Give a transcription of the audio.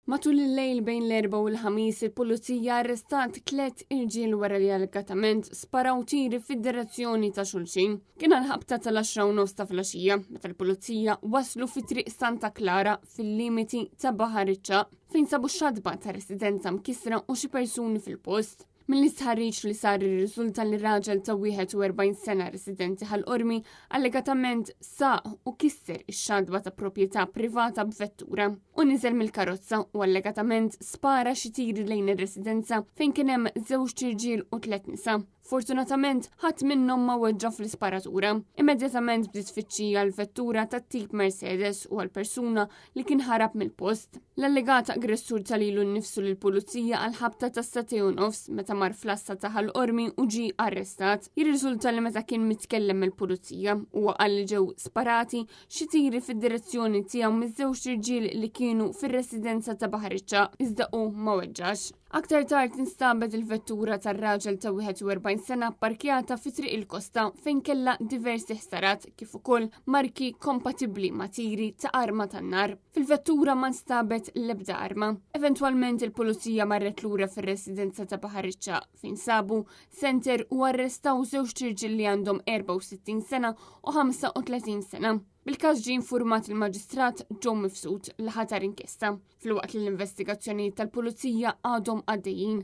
Matul il-lejl bejn l-erba u l-ħamis, il-pulizija arrestat 3 irġiel wara li allegatament sparaw tiri fid-direzzjoni ta' xulxin. Kien għal-ħabta tal-10:30 ta' filgħaxija, meta l-pulizija waslu fi triq Santa Clara fil-limiti ta' Baħar Iċċaq, fejn sabu xadba ta' residenza mkisra u xi persuni fil-post. Mill-istħarriġ li sar ir-riżulta li raġel ta' 41 sena residenti ħal-Qormi allegatament saq u kisser ix-xadba ta' proprjetà privata b'vettura u niżel mill-karozza u allegatament spara xi tiri lejn ir-residenza fejn kien hemm 2 tirġiel u 3 nisa. Fortunatament ħadd minnhom ma weġġa fl-isparatura. Immedjatament bdiet tfittxija l-vettura tat-tip Mercedes u għall-persuna li kien ħarab mill-post. L-allegat aggressur talilu nnifsu lill-pulizija għal ħabta ta' 2 sa'tejn u nofs meta mar fl-asta ta' ħal-Qormi u ġie arrestat. Jirriżulta li meta kien mitkellem mill-pulizija huwa qal li ġew sparati xi tiri fid-direzzjoni tiegħu miż-żewġ irġiel li kienu fir-residenza ta' Baħar Iċċaq iżda hu ma weġġax. Aktar tard instabet il-vettura tar-raġel ta' 41 sena parkjata fi triq il-kosta fejn kella diversi ħsarat kif ukoll marki kompatibbli ma' tiri ta' arma tan-nar. Fil-vettura ma nstabet l-ebda arma. Eventwalment il-pulizija marret lura fir-residenza ta' Baħar Iċċaq fejn sabu senter u arrestaw 2 tirġiel li għandhom 64 sena u 35 sena. Bil-każ ġie infurmat il-Maġistrat Joe Mifsud li ħatar inkjesta, filwaqt li l-investigazzjonijiet tal-pulizija għadhom għaddejjin.